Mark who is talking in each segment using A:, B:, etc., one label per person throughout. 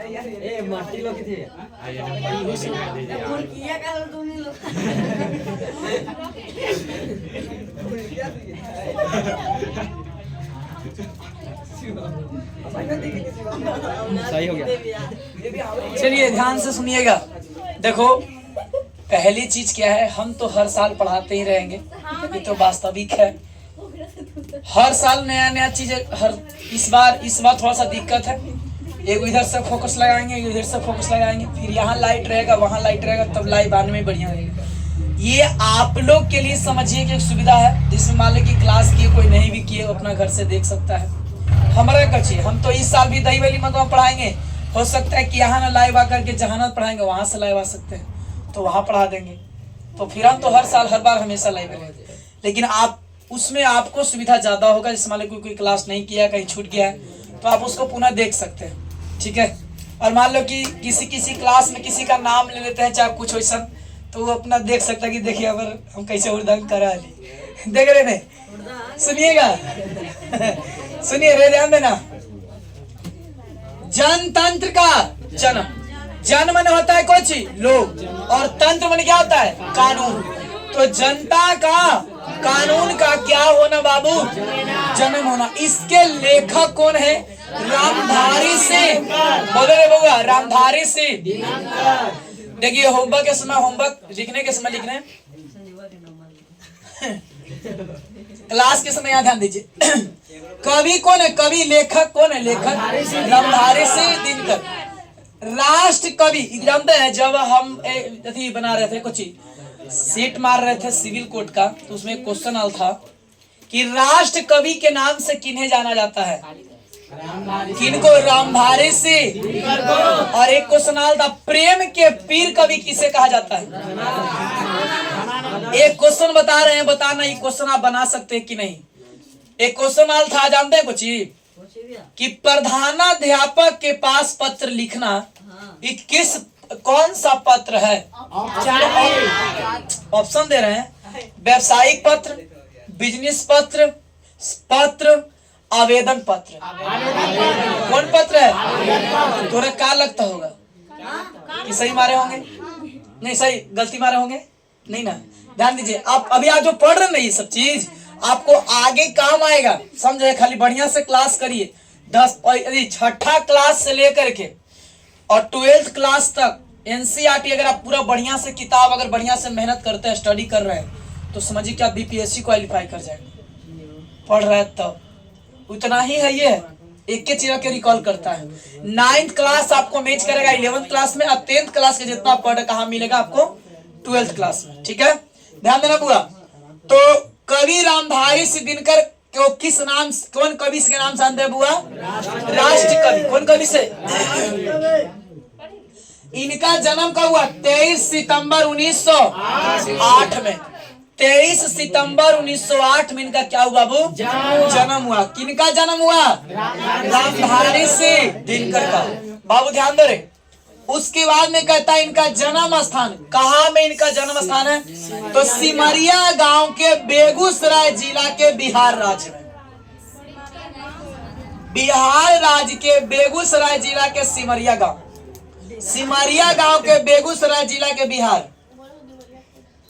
A: माटी लोग थे सही हो गया।
B: चलिए ध्यान से सुनिएगा। देखो पहली चीज क्या है, हम तो हर साल पढ़ाते ही रहेंगे, ये तो वास्तविक है। हर साल नया नया चीज हर इस बार थोड़ा सा दिक्कत है। एक इधर से फोकस लगाएंगे, इधर से फोकस लगाएंगे, फिर यहाँ लाइट रहेगा, वहाँ लाइट रहेगा, तब लाइव आने में बढ़िया रहेगा। ये आप लोग के लिए समझिए कि एक सुविधा है, जिसमें मान लो कि क्लास किए कोई नहीं भी किए अपना घर से देख सकता है। हमारा कच्ची हम तो इस साल भी दही वली मंगवा पढ़ाएंगे, हो सकता है कि यहाँ ना लाइव आकर के जहानात पढ़ाएंगे, वहाँ से लाइव आ सकते हैं तो वहाँ पढ़ा देंगे। तो फिर हम तो हर साल हर बार हमेशा लाइव रहेंगे, लेकिन आप उसमें आपको सुविधा ज़्यादा होगा। जैसे मान लो कोई क्लास नहीं किया, कहीं छूट गया है, तो आप उसको पुनः देख सकते हैं, ठीक है। और मान लो कि किसी क्लास में किसी का नाम ले लेते हैं, चाहे कुछ वैसा, तो वो अपना देख सकता है कि देखिए अगर हम कैसे उर्दंग करा ली, देख रहे नहीं, सुनिएगा सुनिए रे, ध्यान देना। जनतंत्र का जन्म, जन मन होता है कुछ लोग, और तंत्र मन क्या होता है, कानून। तो जनता का कानून का क्या होना बाबू, जन्म होना। इसके लेखक कौन है, रामधारी सिंह। बोलो रे बउआ, रामधारी सिंह। देखिए होमवर्क के समय, होमवर्क लिखने के समय लिख रहे हैं, क्लास के समय यहाँ ध्यान दीजिए। कवि कौन है, कवि लेखक कौन है, लेखक रामधारी सिंह दिनकर। राष्ट्र कवि जानते हैं, जब हम अथी बना रहे थे, कुछ सीट मार रहे थे सिविल कोड का, तो उसमें एक क्वेश्चन आल था कि राष्ट्र कवि के नाम से किन्हें जाना जाता है, किनको, रामधारी सिंह। और एक क्वेश्चन आल था, प्रेम के पीर कवि किसे कहा जाता है। एक क्वेश्चन बता रहे हैं, बताना ये क्वेश्चन आप बना सकते हैं कि नहीं। एक क्वेश्चन आल था, जानते हैं कुछ, कि प्रधानाध्यापक के पास पत्र लिखना ये कौन सा पत्र है। ऑप्शन दे रहे हैं, व्यावसायिक पत्र, बिजनेस पत्र, पत्र, आवेदन पत्र। कौन पत्र है, थोड़ा क्या लगता होगा कि सही मारे होंगे, नहीं सही गलती मारे होंगे, नहीं ना। ध्यान दीजिए, आप अभी आज जो पढ़ रहे हैं ना, ये सब चीज आपको आगे काम आएगा, समझे। खाली बढ़िया से क्लास करिए, 6ठा क्लास से लेकर के और 12th क्लास तक एनसीईआरटी अगर आप पूरा बढ़िया से किताब अगर बढ़िया से मेहनत करते हैं, स्टडी कर रहे हैं, तो समझिए कि आप बीपीएससी क्वालिफाई कर जाएंगे। पढ़ रहे हैं तब उतना ही है, ये एक के चीज के रिकॉल करता है। 9th क्लास आपको मैच करेगा 11th क्लास में, और 10th क्लास के जितना पढ़ कहाँ मिलेगा आपको 12th क्लास में, ठीक है। ध्यान देना पूरा। तो कवि रामधारी सिंह दिनकर को किस नाम, कौन कवि के नाम से जानते हैं बुआ, राष्ट्र कवि। कौन कवि से, इनका जन्म कब हुआ, 23 सितंबर 1908 में। 23 सितंबर 1908 में इनका क्या हुआ बाबू, जन्म हुआ। किनका जन्म हुआ, रामधारी सिंह दिनकर का। बाबू ध्यान दो रे। उसके बाद में कहता है इनका जन्म स्थान कहाँ में, इनका जन्म स्थान है तो सिमरिया गांव के बेगूसराय जिला के बिहार राज्य में। बिहार राज्य के बेगूसराय जिला के सिमरिया गांव, सिमरिया गांव के बेगूसराय जिला के बिहार,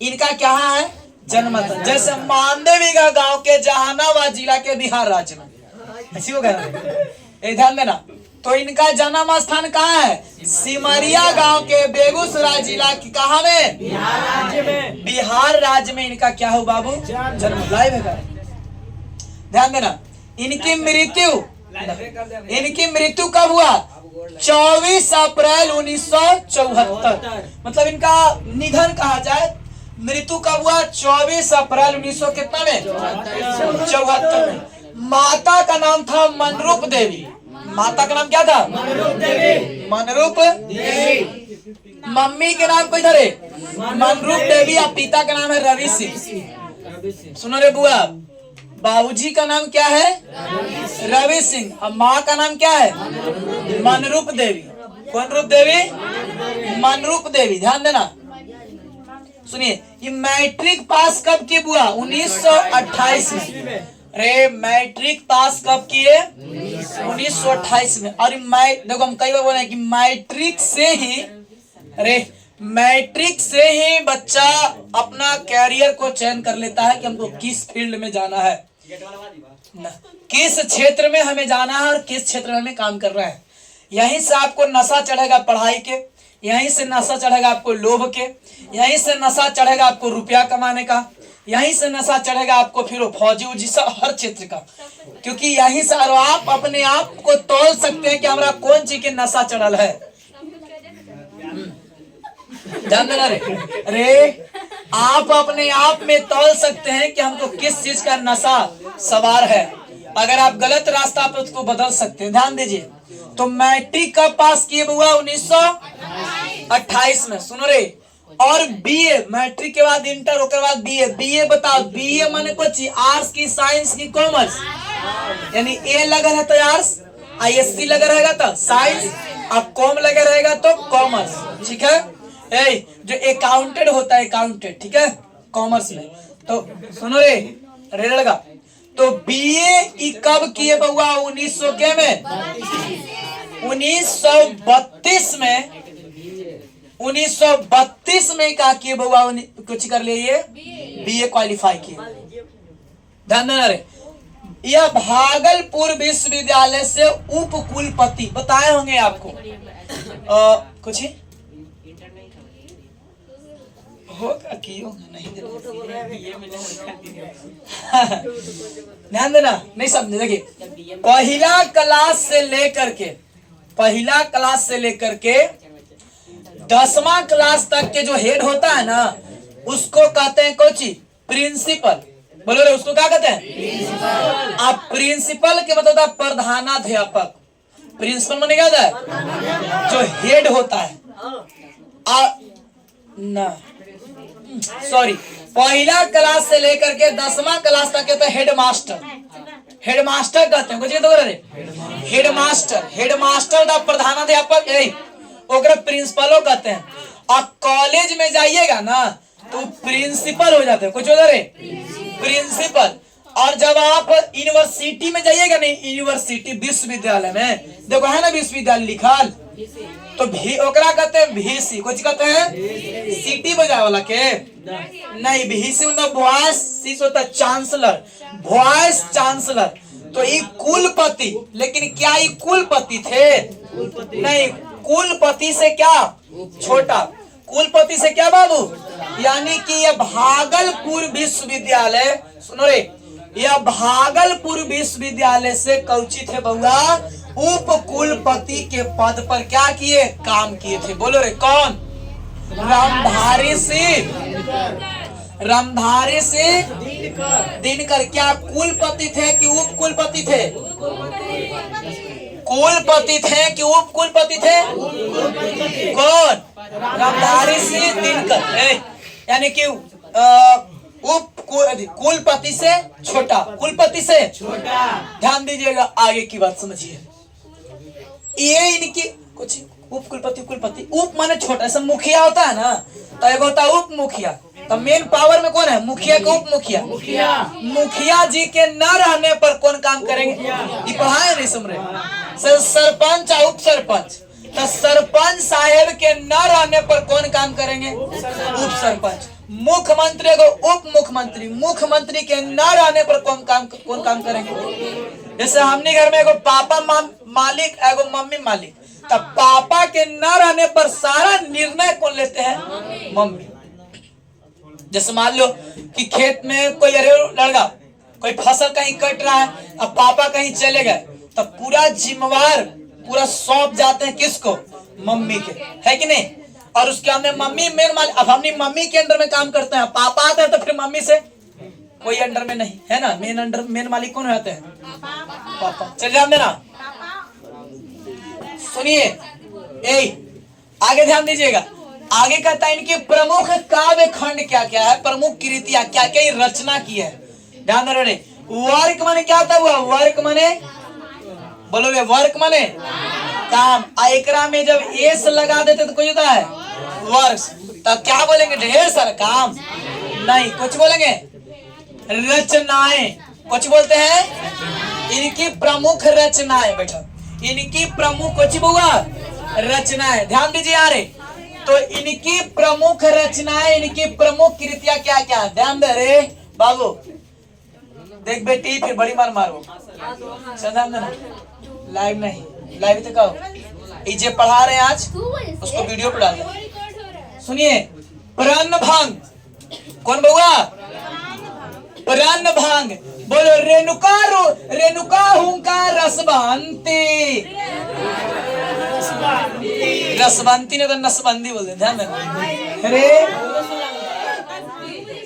B: इनका क्या है जन्म स्थान। जैसे मानदेवीगढ़ गांव के जहानाबाद जिला के बिहार राज्य में, ऐसी हो गया। ध्यान देना। तो इनका जन्म स्थान कहाँ है, सिमरिया गांव के बेगूसराय जिला की कहाँ में, बिहार राज्य में। बिहार राज्य में इनका क्या हो बाबू, जन्म। लाइव है, ध्यान देना। इनकी मृत्यु कब हुआ, 24 अप्रैल 1974। मतलब इनका निधन कहा जाए, मृत्यु कब हुआ, 24 अप्रैल 1900 कितना में, 74 में। माता का नाम था मनरूप देवी। माता का नाम क्या था, मनरूप देवी। मनरूप देवी। मम्मी के नाम कोई धरे, मनरूप देवी। और पिता का नाम है रवि सिंह। सुनो रे बुआ, बाबूजी का नाम क्या है, रवि सिंह। और माँ का नाम क्या है, मनरूप देवी। कौन रूप देवी, मनरूप देवी। ध्यान देना, सुनिए। ये मैट्रिक पास कब की बुआ, 1928 में। अरे मैट्रिक पास कब किए? 1928 में। और देखो हम कई बार बोले कि मैट्रिक से ही बच्चा अपना कैरियर को चयन कर लेता है कि हमको किस फील्ड में जाना है, किस क्षेत्र में हमें जाना है और किस क्षेत्र में हमें काम करना है। यहीं से आपको नशा चढ़ेगा पढ़ाई के, यहीं से नशा चढ़ेगा आपको लोभ के, यहीं से नशा चढ़ेगा आपको रुपया कमाने का, यहीं से नशा चढ़ेगा आपको फिर फौजी उजी हर क्षेत्र का, क्योंकि यहीं से आप अपने आप को तौल सकते हैं कि हमारा कौन चीज के नशा चढ़ल है। ध्यान देना रे, आप अपने आप में तौल सकते हैं कि हमको किस चीज का नशा सवार है। अगर आप गलत रास्ता पे उसको बदल सकते हैं। ध्यान दीजिए, तो मैट्रिक कब पास किए हुआ? 1928 में। सुनो रे, और बीए, मैट्रिक के बाद इंटर, उसके बाद बीए। बीए बताओ, बीए माने कुछ आर्ट्स की, साइंस की, कॉमर्स, यानी ए लगा है तो आर्ट्स, आईएससी लगा रहेगा तो साइंस, और कॉम लगा रहेगा तो कॉमर्स। ठीक है, जो अकाउंटेंट होता है, अकाउंटेंट, ठीक है, कॉमर्स में। तो सुनो रे लगा, तो बीए कब किए बउआ? 1900 के में 1932 में 1932 में क्या किए बउआ? कुछ कर लिए, बीए क्वालिफाई किए। ध्यान देना रे, यह भागलपुर विश्वविद्यालय से उप कुलपति बताए होंगे आपको। कुछ ही होगा कि नहीं ध्यान देना, नहीं समझे। देखिए, पहला क्लास से लेकर के 10वां क्लास तक के जो हेड होता है ना, उसको कहते हैं कोची? प्रिंसिपल। बोलो रे, उसको क्या कहते हैं? अब प्रिंसिपल के मतलब प्रधानाध्यापक। प्रिंसिपल माने क्या होता है? जो हेड होता है। पहला क्लास से लेकर के 10वां क्लास तक कहते हैं हेडमास्टर। हेडमास्टर कहते हैं, कुछ तो हेडमास्टर का प्रधानाध्यापक, ओकरा प्रिंसिपलों कहते हैं। और कॉलेज में जाइएगा ना तो प्रिंसिपल हो जाते हैं, कुछ उधर है प्रिंसिपल। और जब आप यूनिवर्सिटी में जाइएगा, नहीं यूनिवर्सिटी विश्वविद्यालय में, देखो है ना विश्वविद्यालय लिखल, तो ओकरा कहते हैं VC। कुछ कहते हैं? सिटी बजाए वाला के नहीं, VC मतलब वॉइस, सी होता है चांसलर, वॉइस चांसलर। तो ये कुलपति, लेकिन क्या ये कुलपति थे? नहीं, कुलपति से क्या छोटा, कुलपति से क्या बाबू? यानी कि यह भागलपुर विश्वविद्यालय, सुनो रे, यह भागलपुर विश्वविद्यालय से कौची थे बउआ? उप कुलपति के पद पर क्या किए? काम किए थे। बोलो रे, कौन? रामधारी सिंह दिनकर। क्या कुलपति थे कि उप कुलपति थे? कुलपति थे कि उप कुलपति थे? कौन? रामधारी सिंह दिनकर। यानी कि उप कुलपति से छोटा, कुलपति से छोटा। ध्यान दीजिएगा, आगे की बात समझिए। ये इनकी कुछ उप कुलपति, उप माने छोटा। ऐसा मुखिया होता है ना, तो एक होता है उप मुखिया। तो मेन पावर में कौन है? मुखिया का उप मुखिया। मुखिया जी के न रहने पर कौन काम करेंगे? ये पढ़ाए नहीं सुन रहे? सरपंच और उप सरपंच। तो सरपंच साहेब के न रहने पर कौन काम करेंगे? उप सरपंच। मुख्यमंत्री को उप मुख्यमंत्री, मुख्यमंत्री के न रहने पर कौन काम करेंगे? जैसे हमने घर में एगो पापा मालिक, एगो मम्मी मालिक, तब पापा के न रहने पर सारा निर्णय कौन लेते हैं? मम्मी। जैसे मान लो कि खेत में कोई लड़का कोई फसल कहीं कट रहा है, अब पापा कहीं चले गए, तब पूरा जिम्मेवार पूरा सौंप जाते हैं किसको? मम्मी के, है कि नहीं? और उसके अंदर मम्मी मेन मालिक। अब हमने मम्मी के अंडर में काम करते हैं, पापा आते हैं तो फिर मम्मी से कोई अंडर में नहीं, है ना? मेन मालिक कौन होते हैं? पापा। चल ध्यान देना, सुनिए, आगे ध्यान दीजिएगा। आगे कहता है इनके प्रमुख काव्य खंड क्या क्या है, प्रमुख कृतियां क्या क्या रचना की है। ध्यान दे रहे। वर्क माने क्या होता है? वर्क माने, बोलो रे, वर्क माने काम। एकरा में जब एस लगा देते तो कोई होता है वर्क्स, तो क्या बोलेंगे? ढेर सारा काम नहीं, कुछ बोलेंगे रचनाएं। कुछ बोलते हैं इनकी प्रमुख रचनाएं। बैठो, इनकी प्रमुख कुछ बुआ रचनाएं, ध्यान दीजिए यारे। तो इनकी प्रमुख रचनाएं, इनकी प्रमुख कृतियां क्या क्या? ध्यान दे रे बाबू, देख बेटी फिर बड़ी मार मारो। ध्यान देना, लाइव नहीं, लाइव तो कहो इजे पढ़ा रहे हैं आज, उसको वीडियो पे डाल दे। सुनिए, प्राण भांग, कौन बउआ? प्राण भांग। बोलो रेणुका रेणुका हुंकार रसवंती। रसवंती ने तो नसबंदी बोलते, ध्यान देना।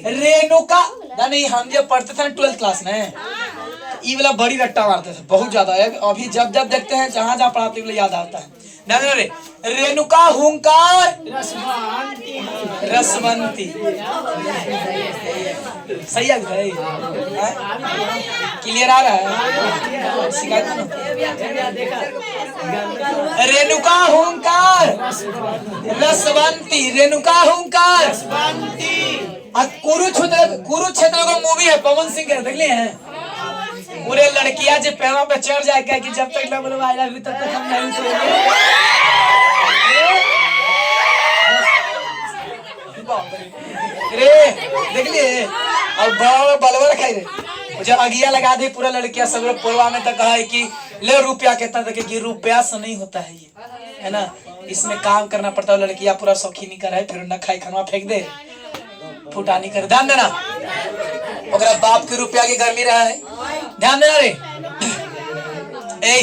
B: रेणुका नहीं, हम जब पढ़ते थे 12th क्लास में, ये वाला बड़ी रट्टा मारते थे बहुत ज्यादा है। अभी जब जब देखते हैं जहां जहां पढ़ाते हैं याद आता है। रेणुका हुंकार रसवंती। सही है भाई, क्लियर आ रहा है? शिकायत रेणुका हुंकार रसवंती, रेणुका हुंकार। कुरुक्षेत्र का मूवी है, पवन सिंह का, देख लिए हैं? पूरे लड़कियां जो पैरों पे चढ़ जाए कि जब तक ना बोलो आई लव यू तब तक हम नहीं सोएंगे। रे देख लिए, अब बड़ा बलवर खाई रे, जब अगिया लगा दे पूरा लड़कियां सब पूर्वा में तक कहा है कि ले रुपया कहता था कि रुपया से नहीं होता है ये, है ना, इसमें काम करना पड़ता है। लड़कियां पूरा शौकीनी कर है, फिर न खाई खाना फेंक दे, फुटानी कर। ध्यान देना, अगर बाप के रुपया की गर्मी रहा है, ध्यान देना रे। ए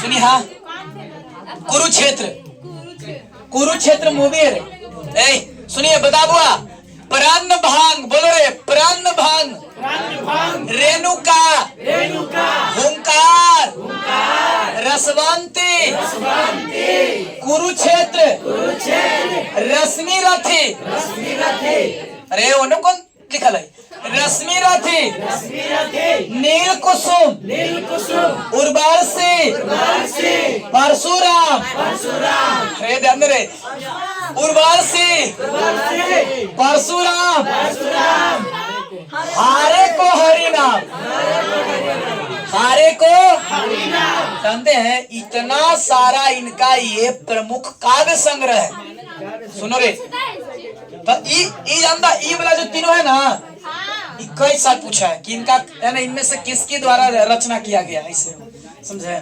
B: सुनी, हाँ, कुरुक्षेत्र, कुरुक्षेत्र मूवी है रे। ए सुनिए, बता बुआ, प्राण भांग, बोलो रे, प्राण भांग, रेणुका हुंकार रसवंती, कुरुक्षेत्र रश्मि रथी। अरे उन्होंने कौन लिखा है? रश्मि रथी, नील कुसुम, उर्वासी, परशुराम। अरे ध्यान रे, उर्वासी, परशुराम, हारे को हरि नाम, हारे को जानते हैं। इतना सारा इनका ये प्रमुख काव्य संग्रह है। सुनो रे, तो जानता ई वाला जो तीनों है ना, कई साल पूछा है कि इनका है ना, इनमें से किसके द्वारा रचना किया गया है, इसे समझे?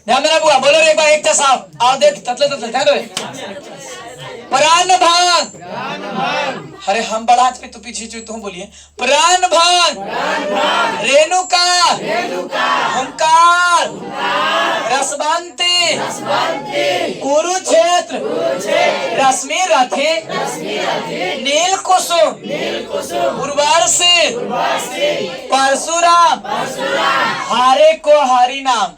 B: ध्यान देना बुआ, बोलो रे एक बार, एक साहब आओ देख, ततले ततले ध्यान दो। प्राण भांग, अरे हम बड़ा पे तो पीछे तुम बोलिए। प्राण भांग, रेणुका हुंकार रसवंती, कुरुक्षेत्र रश्मि रथी, नील कुसुम उर्वासी, परशुराम, हारे को हरि नाम।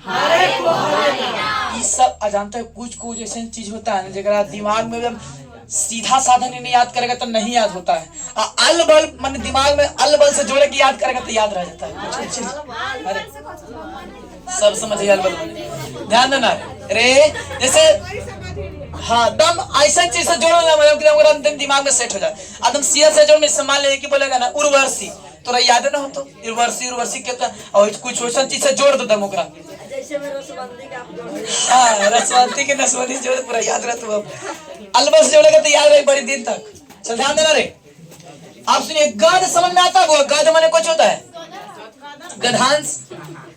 B: ये सब अजानते कुछ ऐसे चीज होता है जरा दिमाग में सीधा साधा नहीं याद करेगा तो नहीं याद होता है। अल बल मन दिमाग में अल बल से जोड़े के याद करेगा तो याद रह जाता है कुछ चीज। अरे सब समझिए, अल बल ध्यान देना रे। जैसे हाँ, दम ऐसा चीज से जोड़ो ना, मतलब कि दिमाग में सेट हो जाए। एकदम सीधा से जोड़ में सम्मान ले कि बोलेगा ना उर्वशी, तोरा याद ना हो तो उर्वशी कहता, और कुछ वैसा चीज से जोड़ दो दम ओकरा। हाँ, रसवंती के नसवंती जोड़ पूरा याद रह। तो अलबस जोड़ेगा तो याद रहे बड़ी दिन तक। चल ध्यान देना रे। आप सुनिए, गद्य समझ में आता है? गद्य माने कुछ होता है, गद्यांश,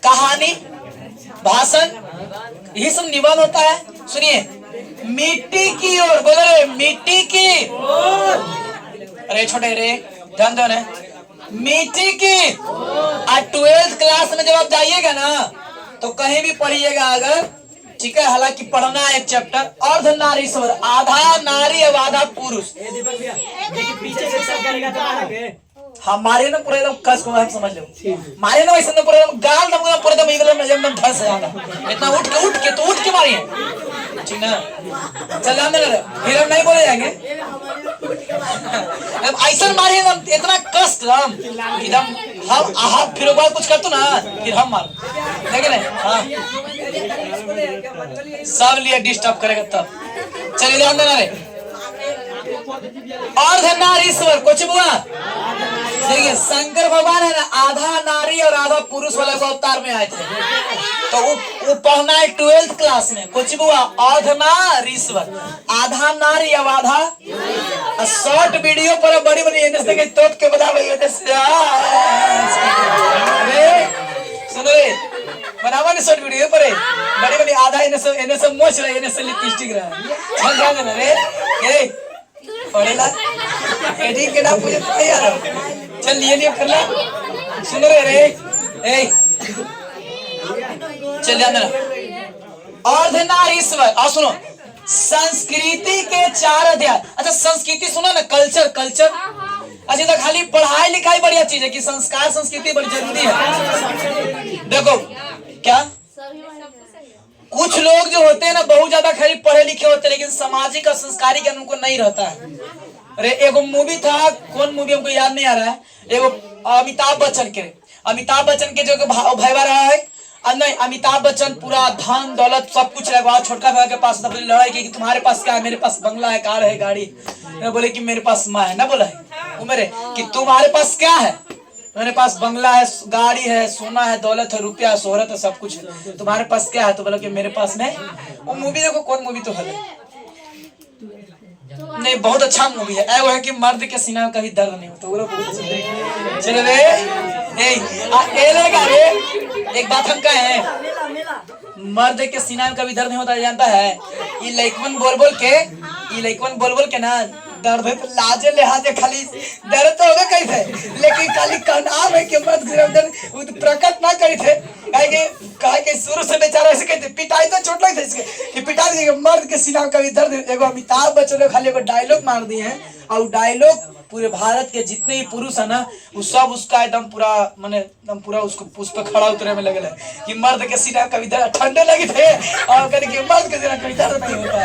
B: कहानी, भाषण, यही सब निबंध होता है। सुनिए, मिट्टी की ओर, बोलो रे, मिट्टी की। अरे छोटे रे ध्यान दो ना, मिट्टी की। 12th क्लास में जब आप जाइएगा ना तो कहीं भी पढ़िएगा अगर, ठीक है, हालांकि पढ़ना है एक चैप्टर, अर्धनारीश्वर, आधा नारी अब आधा पुरुष। हमारे ना पूरे एकदम कस को हम समझ लो, मारे ना वैसे ना पूरे गाल दम पूरे दम एकदम धस जाता, इतना उठ के मारिए, ठीक ना? चल आने लगे, फिर हम नहीं बोले जाएंगे। अब ऐसा मारिए ना, इतना कष्ट हम एकदम, हम फिर बार कुछ कर तो ना, फिर हम मार देखे नहीं। हाँ, सब लिए डिस्टर्ब करेगा तब। चलिए ध्यान देना रे। अर्धनारीश्वर कुछ बुआ देखिए शंकर भगवान है ना, आधा नारी और आधा पुरुष वाले को अवतार में आए थे। तो वो पढ़ना है 12th क्लास में। कुछ बुआ अर्धनारीश्वर, आधा नारी अब आधा। शॉर्ट वीडियो पर बड़ी बड़ी एनएस के तोप के बता रही है। सुनो रे, बनावा ने शॉर्ट वीडियो पर बड़ी बड़ी आधा एनएस मोच रहा है, एनएस लिपस्टिक रहा है। ध्यान देना रे, ये पढ़ेला एडिट के नाम मुझे पता यार। चल लिए कर ला। सुनो रे ए चल ध्यान देना। अर्धनारीश्वर। और सुनो, संस्कृति के 4 अध्याय। अच्छा संस्कृति सुनो ना, कल्चर। अच्छा तो खाली पढ़ाई लिखाई बढ़िया चीज है कि संस्कार संस्कृति बड़ी जरूरी है। देखो क्या कुछ लोग जो होते हैं ना बहुत ज्यादा खाली पढ़े लिखे होते हैं, लेकिन सामाजिक और संस्कारी ज्ञान उनको नहीं रहता है। अरे एगो मूवी था, कौन मूवी हमको याद नहीं आ रहा है, एगो अमिताभ बच्चन के जो भाईवा रहा है। नहीं, अमिताभ बच्चन पूरा धन दौलत सब कुछ लगा, छोटका भाई के पास लड़ाई की कि तुम्हारे पास क्या है, मेरे पास बंगला है, कार है, गाड़ी। बोले कि मेरे पास माँ है ना, बोला है वो मेरे कि तुम्हारे पास क्या है, मेरे पास बंगला है, गाड़ी है, सोना है, दौलत है, रुपया है, शोहरत है, सब कुछ है, तुम्हारे पास क्या है। तो बोला कि मेरे पास में। वो मूवी देखो, कौन मूवी तो है नहीं, बहुत अच्छा मूवी है। वो है कि मर्द के सीना में कभी दर्द नहीं होता। चलो रे एक बात हम कहे, मर्द के सीना में कभी दर्द नहीं होता, जानता है। ये लइकवन बोल के ना दर्द है, तो लाजे लिहाजे खाली दर्द तो होगा कहीं थे, लेकिन खाली नाम है कि मर्द वो तो प्रकट ना करी थे। कहे कि शुरू से बेचारा ऐसे कहते, पिटाई तो चोट लगी थे इसके कि पिटा दी, मर्द के सीना में कभी दर्द। एगो अमिताभ बच्चन ने खाली एगो डायलॉग मार दिए हैं, और डायलॉग पूरे भारत के जितने भी पुरुष है ना, वो सब उसका एकदम पूरा माने एकदम पूरा उसको उस पर खड़ा उतरे में लगे कि मर्द के सीना कभी दर्द ठंडे लगे थे, और कहने कि मर्द के सीना कभी दर्द नहीं होता।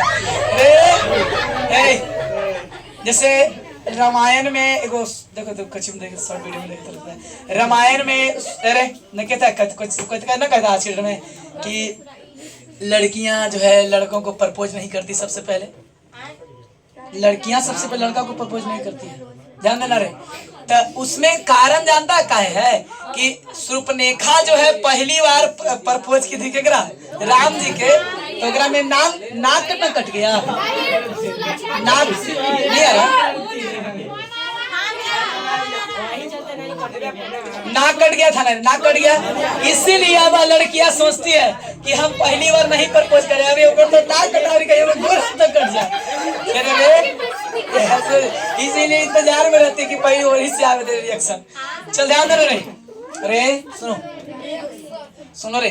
B: जैसे रामायण में एगो देखो तो कचिम देखे शॉर्ट वीडियो में देखते, रामायण में अरे न कहता ना कहता आज के में कि लड़कियां जो है लड़कों को प्रपोज नहीं करती। सबसे पहले लड़कियां सबसे पहले लड़का को प्रपोज नहीं करती है, ध्यान देना रे। तो उसमें कारण जानता है कि शूर्पणखा जो है पहली बार प्रपोज की थी केकरा, राम जी के। तो ओकरा में नाक कितना कट गया, नाक नहीं आ रहा, नाक कट गया था ना, नाक कट गया। इसीलिए अब लड़कियां सोचती है कि हम पहली बार नहीं प्रपोज करें, अभी ऊपर तो नाक कटा रही है, गोर तक कट जाए। इसीलिए इंतजार में रहती कि पहली और इससे आवे तेरे रिएक्शन। चल ध्यान दे रे, अरे सुनो रे,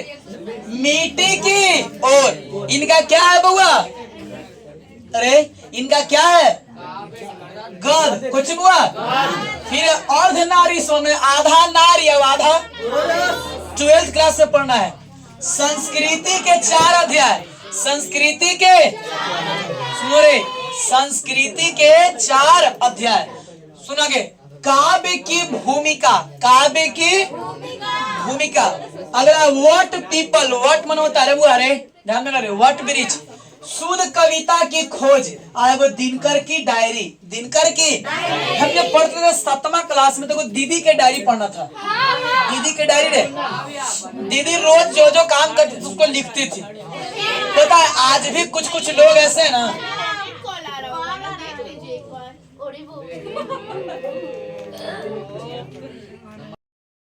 B: मिट्टी की और इनका क्या है बउआ, अरे इनका क्या है, गद। कुछ बुआ फिर अर्धनारी सोने, आधा नारी और आधा। 12th क्लास से पढ़ना है। संस्कृति के 4 अध्याय, संस्कृति के सुनो रे, संस्कृति के 4 अध्याय सुनोगे। काव्य की भूमिका, काव्य की भूमिका। अगला व्हाट पीपल, व्हाट मन होता है बुआ रे, ध्यान देना रे, व्हाट ब्रिज। शुद्ध कविता की खोज, वो दिनकर की डायरी, दिनकर की हम जब पढ़ते थे 7वां क्लास में, तो दीदी के डायरी पढ़ना था। दीदी के डायरी रे, दीदी रोज जो जो काम करती थी उसको लिखती थी। पता है आज भी कुछ लोग ऐसे हैं ना,